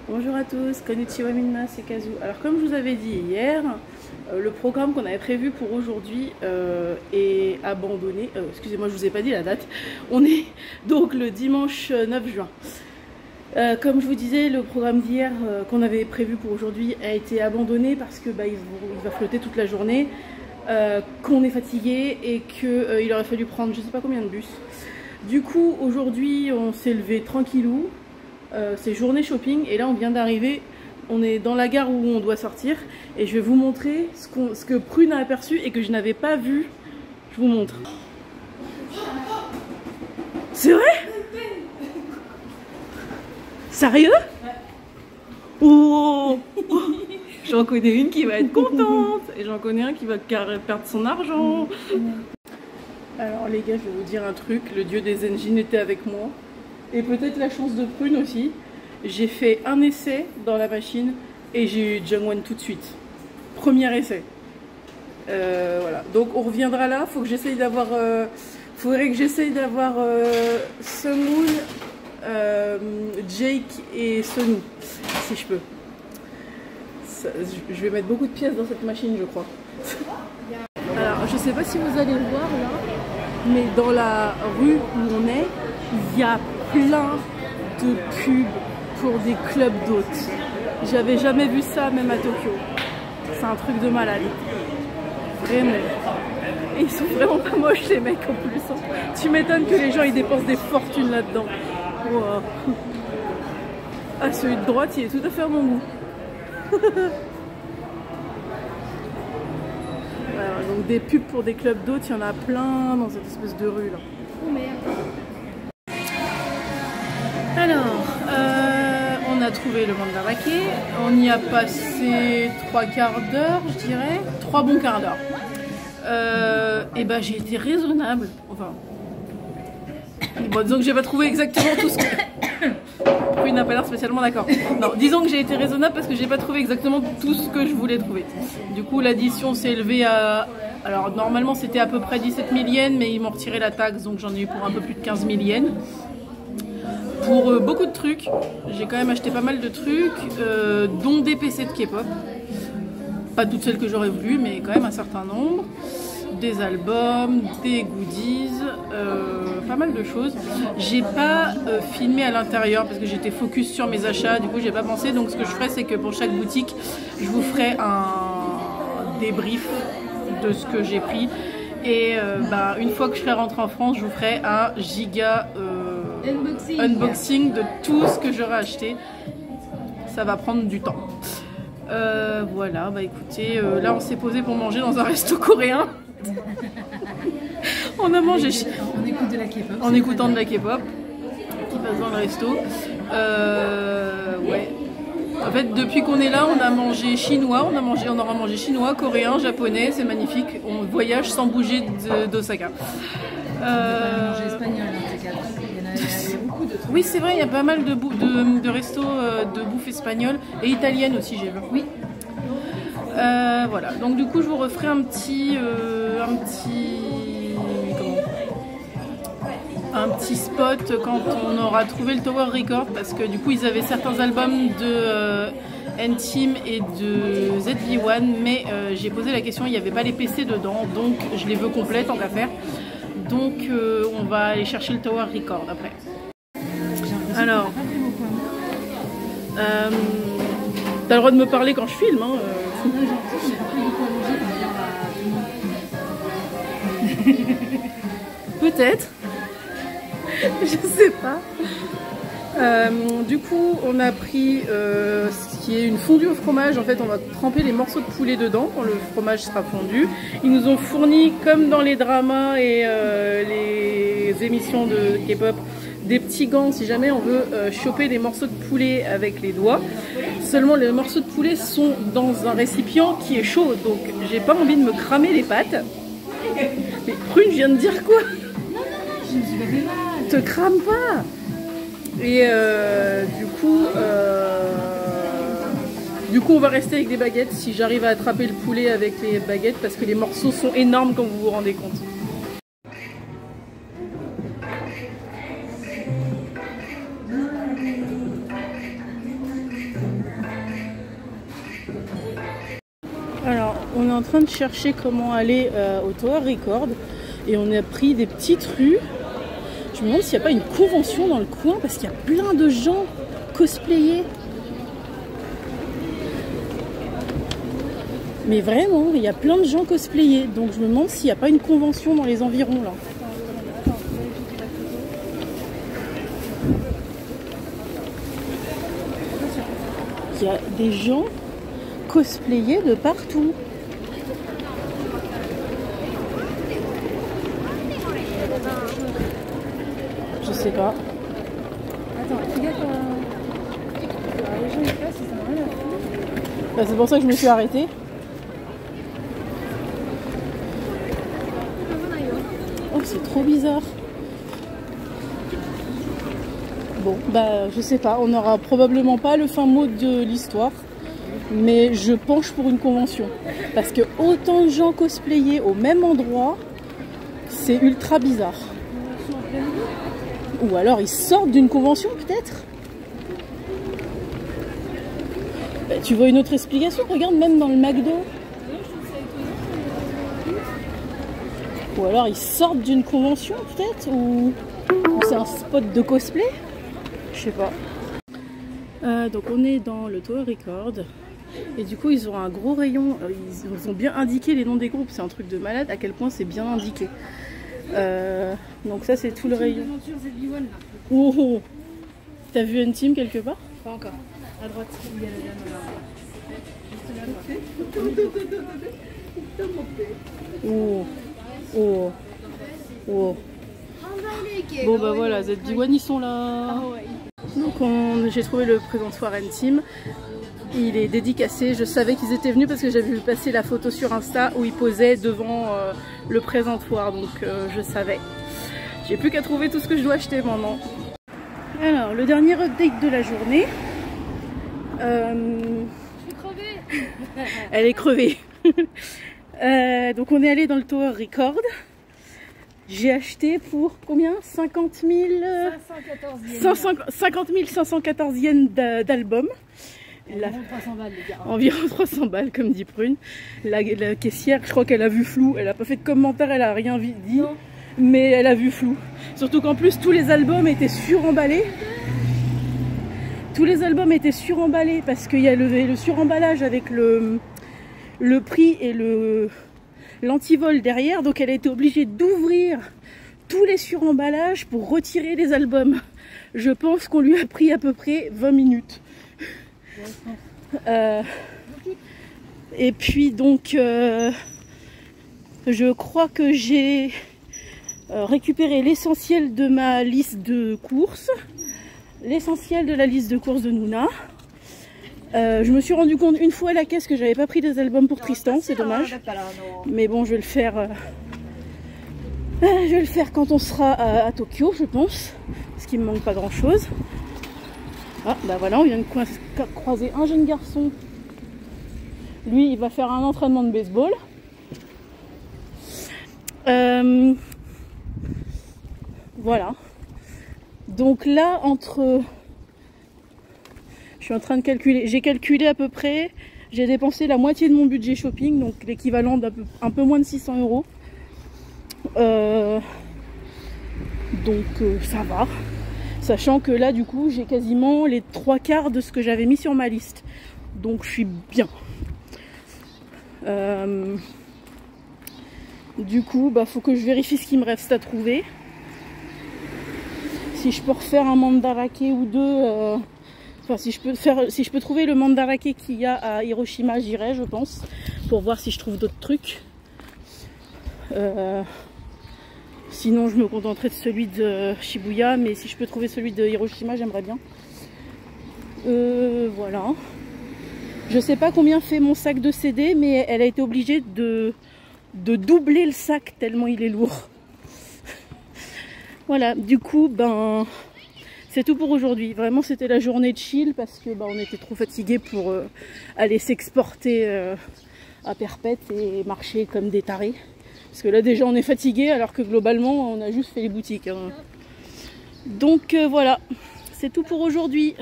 Bonjour à tous, konnichiwa minna, c'est Kazu. Alors comme je vous avais dit hier, le programme qu'on avait prévu pour aujourd'hui est abandonné. Excusez-moi, je vous ai pas dit la date. On est donc le dimanche 9 juin. Comme je vous disais, le programme d'hier qu'on avait prévu pour aujourd'hui a été abandonné parce que il va flotter toute la journée, qu'on est fatigué et qu'il aurait fallu prendre je sais pas combien de bus. Du coup, aujourd'hui, on s'est levé tranquillou. C'est journée shopping et là on vient d'arriver, on est dans la gare où on doit sortir et je vais vous montrer ce que Prune a aperçu et que je n'avais pas vu. Je vous montre. C'est vrai? Sérieux? Oh, j'en connais une qui va être contente et j'en connais un qui va perdre son argent. Alors les gars, je vais vous dire un truc, le dieu des engines était avec moi. Et peut-être la chance de Prune aussi. J'ai fait un essai dans la machine et j'ai eu Jungwon tout de suite. Premier essai. Voilà. Donc on reviendra là. Faut que j'essaye d'avoir. Faudrait que j'essaye d'avoir Seunghoon, Jake et Sonu, si je peux. Ça, je vais mettre beaucoup de pièces dans cette machine, je crois. Alors je sais pas si vous allez le voir là, mais dans la rue où on est, il y a plein de pubs pour des clubs d'hôtes. J'avais jamais vu ça même à Tokyo. C'est un truc de malade. Vraiment. Et ils sont vraiment pas moches les mecs en plus. Hein. Tu m'étonnes que les gens ils dépensent des fortunes là-dedans. Wow. Ah, celui de droite il est tout à fait à mon goût. Voilà, donc des pubs pour des clubs d'hôtes, il y en a plein dans cette espèce de rue là. Oh merde. Alors, on a trouvé le Mandarake, on y a passé 3 quarts d'heure, je dirais, 3 bons quarts d'heure. Et ben j'ai été raisonnable, enfin, bon, disons que j'ai pas trouvé exactement tout ce que... Prune n'a pas l'air spécialement d'accord. Non, disons que j'ai été raisonnable parce que j'ai pas trouvé exactement tout ce que je voulais trouver. Du coup, l'addition s'est élevée à... Alors, normalement, c'était à peu près 17 000 yens, mais ils m'ont retiré la taxe, donc j'en ai eu pour un peu plus de 15 000 yens. Pour beaucoup de trucs, j'ai quand même acheté pas mal de trucs, dont des PC de K-pop. Pas toutes celles que j'aurais voulu, mais quand même un certain nombre. Des albums, des goodies, pas mal de choses. J'ai pas filmé à l'intérieur parce que j'étais focus sur mes achats, du coup j'ai pas pensé. Donc ce que je ferai, c'est que pour chaque boutique, je vous ferai un débrief de ce que j'ai pris. Et une fois que je serai rentrée en France, je vous ferai un giga unboxing de tout ce que j'aurai acheté. Ça va prendre du temps. Voilà, bah écoutez, là on s'est posé pour manger dans un resto coréen. On a mangé on écoute de la K-pop. En écoutant de la K-pop qui passe dans le resto. Ouais. En fait, depuis qu'on est là, on a mangé chinois, on aura mangé chinois, coréen, japonais, c'est magnifique. On voyage sans bouger d'Osaka. Manger espagnol, en tout cas. Il y a beaucoup de trucs. Oui, c'est vrai, il y a pas mal de restos de bouffe espagnole et italienne aussi, j'ai vu. Oui. Voilà, donc du coup je vous referai un petit spot quand on aura trouvé le Tower Record, parce que du coup ils avaient certains albums de N-Team et de ZV-1, mais j'ai posé la question, il n'y avait pas les PC dedans, donc je les veux complètes en qu'à faire. Donc on va aller chercher le Tower Record après. Alors, t'as le droit de me parler quand je filme, hein. Peut-être. Je sais pas. Du coup, on a pris ce qui est une fondue au fromage. En fait, on va tremper les morceaux de poulet dedans quand le fromage sera fondu. Ils nous ont fourni, comme dans les dramas et les émissions de K-pop, des petits gants si jamais on veut choper des morceaux de poulet avec les doigts. Seulement les morceaux de poulet sont dans un récipient qui est chaud, donc j'ai pas envie de me cramer les pattes. Mais Prune vient de dire quoi? Je me suis pas fait mal. Te crame pas. Et du coup on va rester avec des baguettes si j'arrive à attraper le poulet avec les baguettes, parce que les morceaux sont énormes comme vous vous rendez compte. en train de chercher comment aller au Tower Record et on a pris des petites rues. Je me demande s'il n'y a pas une convention dans le coin parce qu'il y a plein de gens cosplayés. Mais vraiment, il y a plein de gens cosplayés. Donc je me demande s'il n'y a pas une convention dans les environs là. Il y a des gens cosplayés de partout. Je sais pas. Attends, regarde les gens ils passent, ça n'a rien à foutre. Bah, c'est pour ça que je me suis arrêtée. Oh, c'est trop bizarre. Bon, bah je sais pas, on n'aura probablement pas le fin mot de l'histoire, mais je penche pour une convention. Parce que autant de gens cosplayés au même endroit, c'est ultra bizarre. Ou alors ils sortent d'une convention peut-être. Bah, tu vois une autre explication? Regarde, même dans le McDo. Ou alors ils sortent d'une convention peut-être, ou c'est un spot de cosplay. Je sais pas. Donc on est dans le Tower Record et du coup ils ont un gros rayon, ils ont bien indiqué les noms des groupes, c'est un truc de malade à quel point c'est bien indiqué. Donc ça c'est tout le rayon. Oh, oh. T'as vu un team quelque part? Pas encore. À droite, il y a la dame là. Oh. Oh. Oh. Bon bah voilà, Z1 ils sont là. Donc j'ai trouvé le présentoir N-Team. Il est dédicacé, je savais qu'ils étaient venus parce que j'avais vu passer la photo sur Insta où ils posaient devant le présentoir, donc je savais. J'ai plus qu'à trouver tout ce que je dois acheter maintenant. Alors le dernier update de la journée. Je suis crevée. Elle est crevée. Donc on est allé dans le Tower Record. J'ai acheté pour combien? 50 514 yens d'album. Environ 300 balles les gars. Environ 300 balles comme dit Prune. La caissière, je crois qu'elle a vu flou. Elle a pas fait de commentaire, elle a rien dit. Non. Mais elle a vu flou. Surtout qu'en plus tous les albums étaient suremballés. Tous les albums étaient suremballés parce qu'il y a le suremballage avec le prix et l'antivol derrière, donc elle a été obligée d'ouvrir tous les suremballages pour retirer les albums. Je pense qu'on lui a pris à peu près 20 minutes. Et puis donc je crois que j'ai récupéré l'essentiel de ma liste de courses, l'essentiel de la liste de courses de Nouna. Je me suis rendu compte une fois à la caisse que j'avais pas pris des albums pour Tristan, c'est dommage. Mais bon, je vais le faire. Je vais le faire quand on sera à Tokyo, je pense, parce qu'il me manque pas grand chose. Ah, bah voilà, on vient de croiser un jeune garçon. Lui, il va faire un entraînement de baseball. Voilà. Donc là, je suis en train de calculer. J'ai calculé à peu près. J'ai dépensé la moitié de mon budget shopping, donc l'équivalent d'un peu moins de 600 €. Donc ça va. Sachant que là, du coup, j'ai quasiment les 3/4 de ce que j'avais mis sur ma liste. Donc je suis bien. Du coup, bah, faut que je vérifie ce qu'il me reste à trouver. Si je peux refaire un mandarake ou deux. Enfin, si je peux trouver le mandarake qu'il y a à Hiroshima, j'irai, je pense, pour voir si je trouve d'autres trucs. Sinon, je me contenterai de celui de Shibuya, mais si je peux trouver celui de Hiroshima, j'aimerais bien. Voilà. Je sais pas combien fait mon sac de CD, mais elle a été obligée de doubler le sac tellement il est lourd. Voilà, du coup, ben... c'est tout pour aujourd'hui. Vraiment, c'était la journée de chill parce que bah, on était trop fatigués pour aller s'exporter à Perpète et marcher comme des tarés. Parce que là, déjà, on est fatigués alors que globalement, on a juste fait les boutiques. Hein. Donc voilà, c'est tout pour aujourd'hui.